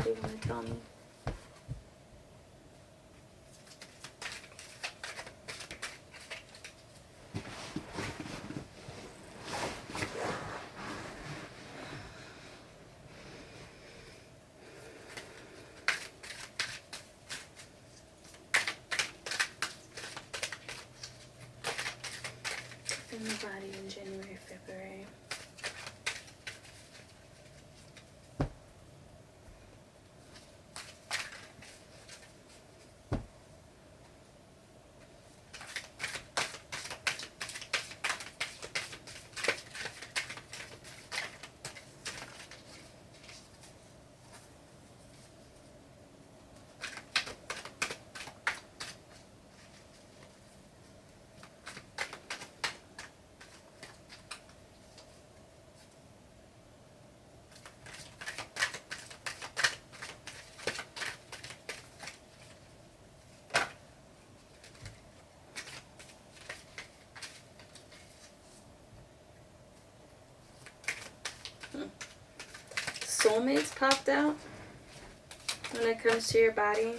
body want to tell me? In the body in January, February. Soulmates popped out when it comes to your body.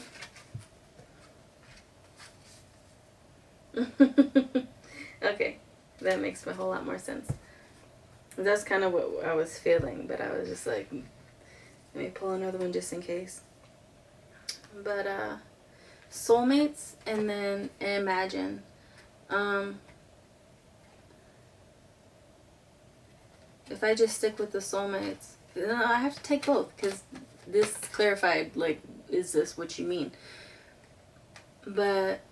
Okay, that makes a whole lot more sense. That's kind of what I was feeling, but I was just like, let me pull another one just in case. But soulmates, and then imagine. If I just stick with the soulmates, I have to take both because this clarified, like, is this what you mean? But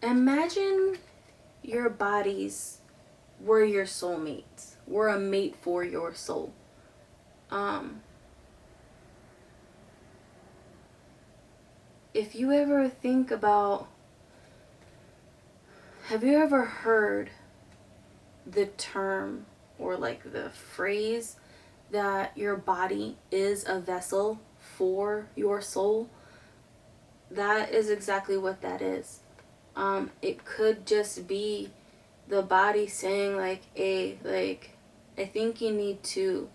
imagine your bodies were your soulmates, were a mate for your soul. If you ever think about, have you ever heard the term or like the phrase that your body is a vessel for your soul? That is exactly what that is. It could just be the body saying like, I think you need to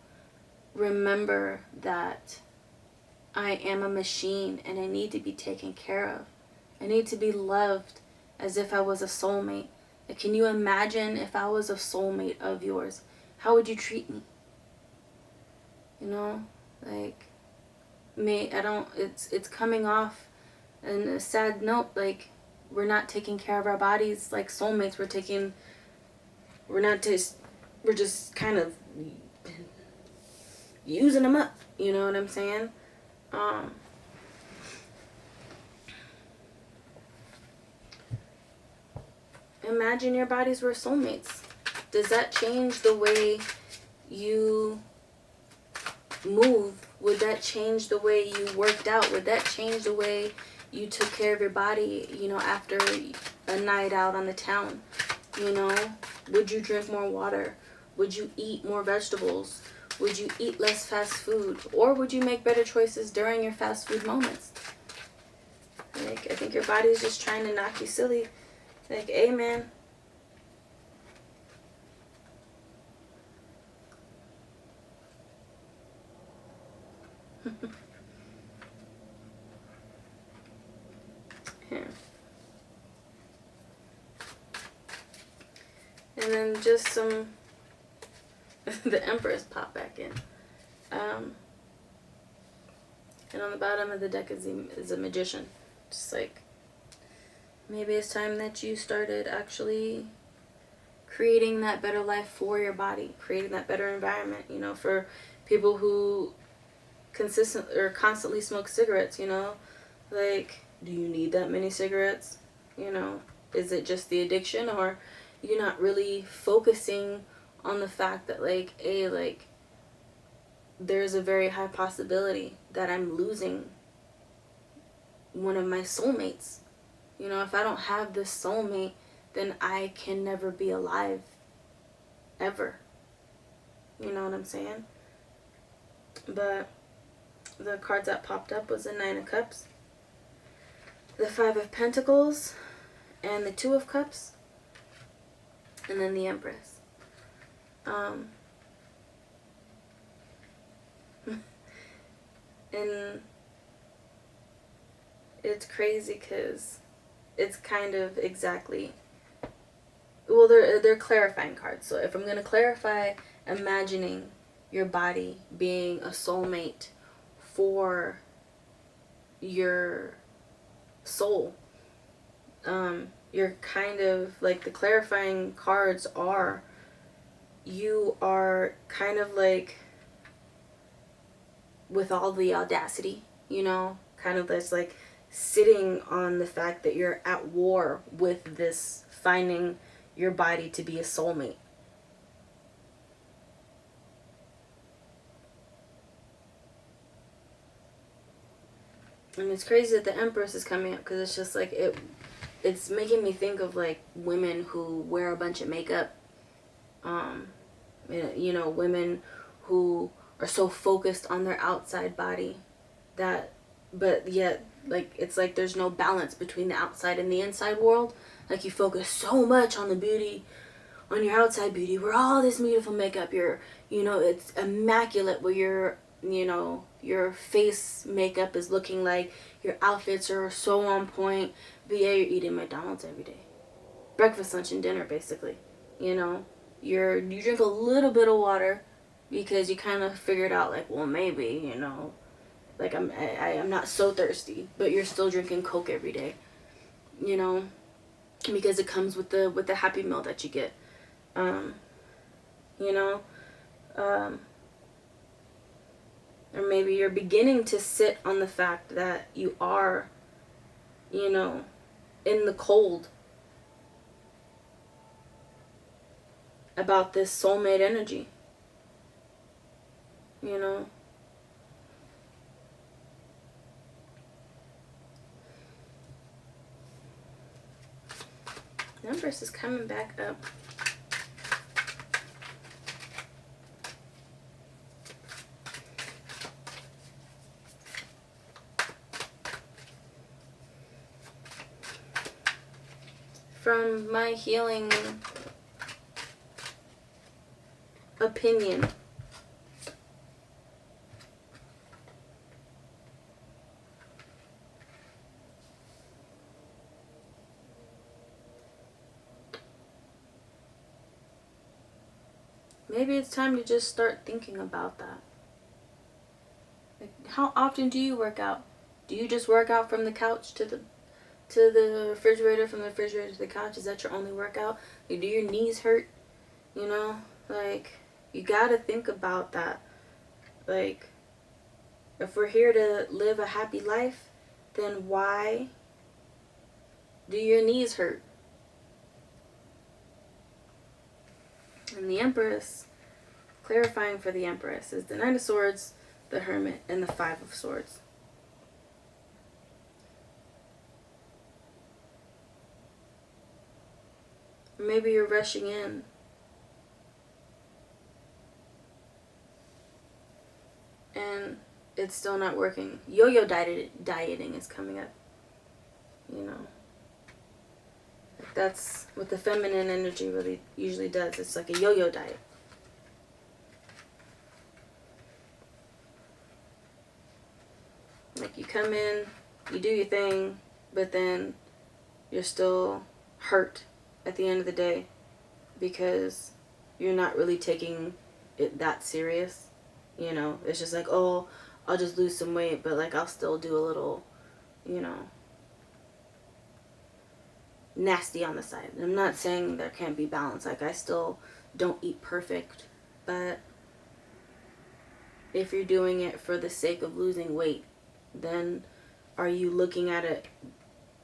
remember that I am a machine and I need to be taken care of. I need to be loved as if I was a soulmate. Like, can you imagine if I was a soulmate of yours? How would you treat me? You know, like, it's coming off and a sad note, like, we're not taking care of our bodies like soulmates. We're just kind of using them up. You know what I'm saying? Imagine your bodies were soulmates. Does that change the way you move? Would that change the way you worked out? Would that change the way you took care of your body, you know, after a night out on the town? You know, would you drink more water? Would you eat more vegetables? Would you eat less fast food? Or would you make better choices during your fast food moments? Like, I think your body is just trying to knock you silly. Like, hey, man. Here. And then just some... the Empress pop back in. And on the bottom of the deck is a Magician. Just like, maybe it's time that you started actually creating that better life for your body, creating that better environment, you know, for people who constantly smoke cigarettes, you know, like, do you need that many cigarettes? You know, is it just the addiction, or you're not really focusing on the fact that, like, like, there's a very high possibility that I'm losing one of my soulmates. You know, if I don't have this soulmate, then I can never be alive. Ever. You know what I'm saying? But the cards that popped up was the Nine of Cups, the Five of Pentacles, and the Two of Cups, and then the Empress. And it's crazy because it's kind of exactly, well, they're clarifying cards. So if I'm going to clarify, imagining your body being a soulmate for your soul, you're kind of like, the clarifying cards are, you are kind of like, with all the audacity, you know, kind of this like sitting on the fact that you're at war with this finding your body to be a soulmate. And it's crazy that the Empress is coming up, because it's just like, it's making me think of like women who wear a bunch of makeup, you know, women who are so focused on their outside body that, but yet, like, it's like there's no balance between the outside and the inside world. Like, you focus so much on the beauty, on your outside beauty, where all this beautiful makeup, you know, it's immaculate, where you know, your face makeup is looking like, your outfits are so on point, but yeah, you're eating McDonald's every day. Breakfast, lunch, and dinner, basically. You know, you drink a little bit of water because you kind of figured out, like, well, maybe, you know, like, I'm not so thirsty, but you're still drinking Coke every day, you know, because it comes with the Happy Meal that you get, you know, or maybe you're beginning to sit on the fact that you are, you know, in the cold about this soulmate energy, you know. The Empress is coming back up. From my healing opinion, maybe it's time to just start thinking about that. Like, how often do you work out? Do you just work out from the couch to the refrigerator, from the refrigerator to the couch? Is that your only workout? Like, do your knees hurt? You know, like, you gotta think about that. Like, if we're here to live a happy life, then why do your knees hurt? And the Empress, clarifying for the Empress, is the Knight of Swords, the Hermit, and the Five of Swords. Maybe you're rushing in. And it's still not working. Yo-yo dieting is coming up. You know. That's what the feminine energy really usually does. It's like a yo-yo diet. Like, you come in, you do your thing, but then you're still hurt at the end of the day because you're not really taking it that serious. You know, it's just like, oh, I'll just lose some weight, but like, I'll still do a little, you know, nasty on the side. I'm not saying there can't be balance. Like, I still don't eat perfect, but if you're doing it for the sake of losing weight, then are you looking at it,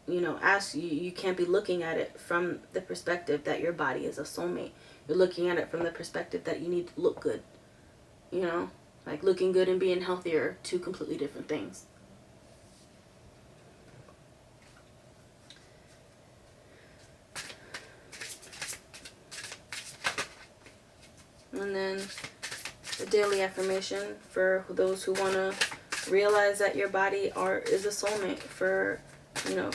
you know, you can't be looking at it from the perspective that your body is a soulmate. You're looking at it from the perspective that you need to look good. You know, like, looking good and being healthy are two completely different things. And then the daily affirmation for those who want to realize that your body is a soulmate, for, you know,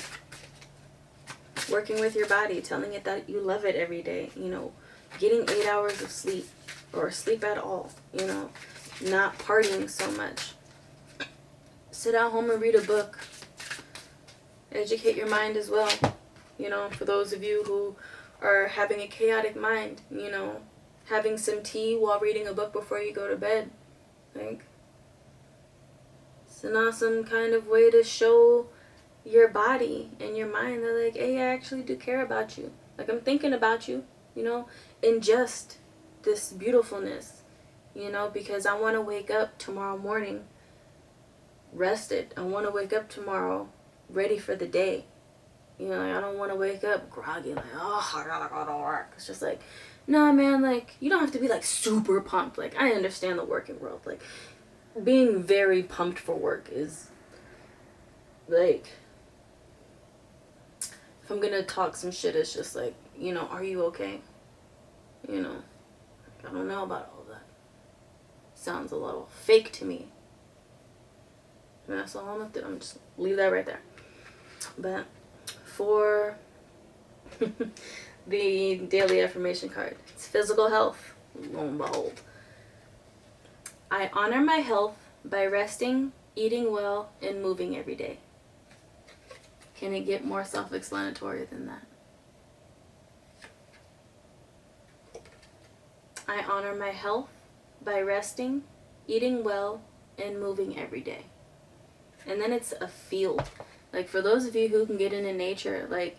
working with your body, telling it that you love it every day, you know, getting 8 hours of sleep, or sleep at all, you know, not partying so much, sit at home and read a book. Educate your mind as well. You know, for those of you who are having a chaotic mind, you know, having some tea while reading a book before you go to bed. Like, it's an awesome kind of way to show your body and your mind that, like, hey, I actually do care about you. Like, I'm thinking about you, you know, in just this beautifulness, you know, because I want to wake up tomorrow morning rested. I want to wake up tomorrow ready for the day. You know, like, I don't want to wake up groggy, like, oh, I gotta go to work. It's just like, nah, man, like, you don't have to be, like, super pumped. Like, I understand the working world. Like, being very pumped for work is, like, if I'm gonna talk some shit, it's just like, you know, are you okay? You know, I don't know about all that. Sounds a little fake to me. And that's all I'm gonna do. I'm just leave that right there. But for the daily affirmation card, it's physical health. Lo and behold, I honor my health by resting, eating well, and moving every day. Can it get more self-explanatory than that? I honor my health by resting, eating well, and moving every day. And then it's a field. Like, for those of you who can get into nature, like,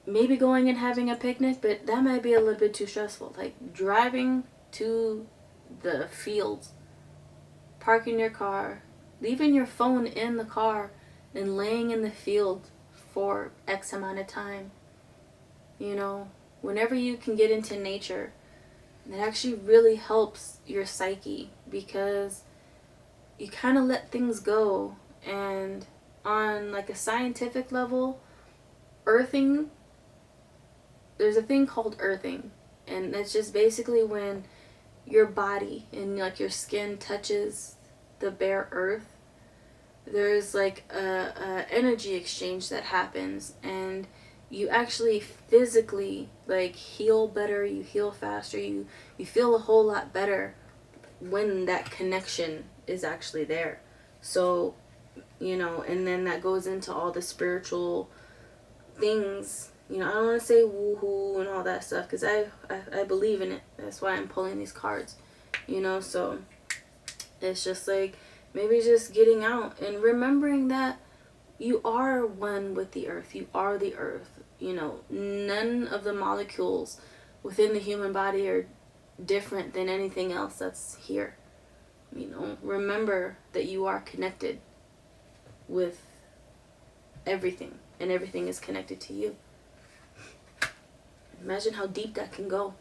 maybe going and having a picnic, but that might be a little bit too stressful. Like, driving to the fields, parking your car, leaving your phone in the car, and laying in the field for X amount of time. You know, whenever you can get into nature, it actually really helps your psyche, because you kind of let things go. And on, like, a scientific level, earthing, there's a thing called earthing, and that's just basically when your body and, like, your skin touches the bare earth. There's, like, a energy exchange that happens, and you actually physically, like, heal better, you heal faster, you feel a whole lot better when that connection is actually there. So, you know, and then that goes into all the spiritual things. You know, I don't want to say woohoo and all that stuff, because I believe in it. That's why I'm pulling these cards, you know. So it's just like, maybe just getting out and remembering that you are one with the earth. You are the earth. You know, none of the molecules within the human body are different than anything else that's here. You know, remember that you are connected with everything, and everything is connected to you. Imagine how deep that can go.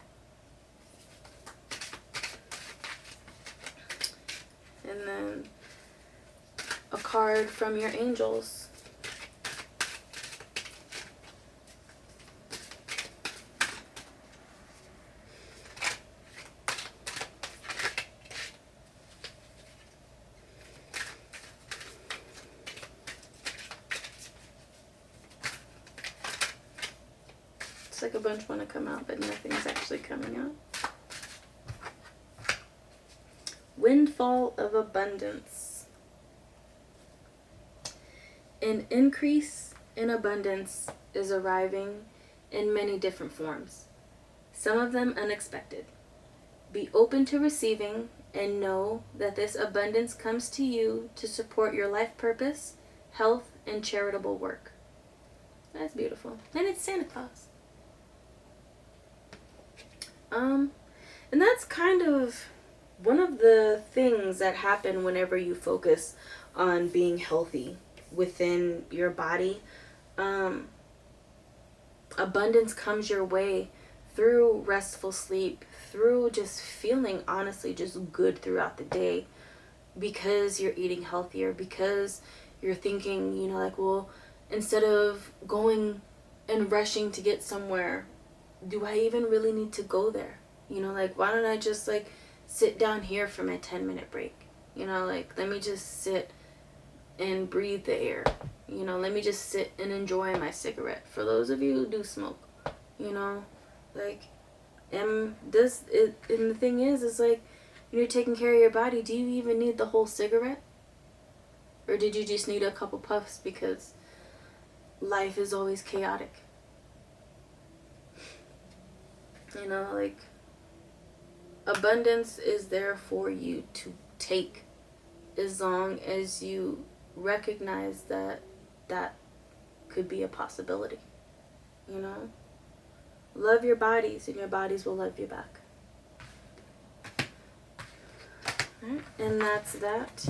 And then a card from your angels. It's like a bunch want to come out, but nothing's actually coming out. Windfall of abundance. An increase in abundance is arriving in many different forms, some of them unexpected. Be open to receiving and know that this abundance comes to you to support your life purpose, health, and charitable work. That's beautiful. And it's Santa Claus. And that's kind of one of the things that happen whenever you focus on being healthy within your body. Abundance comes your way through restful sleep, through just feeling honestly just good throughout the day, because you're eating healthier, because you're thinking, you know, like, well, instead of going and rushing to get somewhere, do I even really need to go there? You know, like, why don't I just, like, sit down here for my 10-minute break? You know, like, let me just sit and breathe the air. You know, let me just sit and enjoy my cigarette. For those of you who do smoke, you know, like, and the thing is like, when you're taking care of your body, do you even need the whole cigarette? Or did you just need a couple puffs because life is always chaotic? You know, like, abundance is there for you to take as long as you recognize that that could be a possibility. You know? Love your bodies and your bodies will love you back. Alright, and that's that.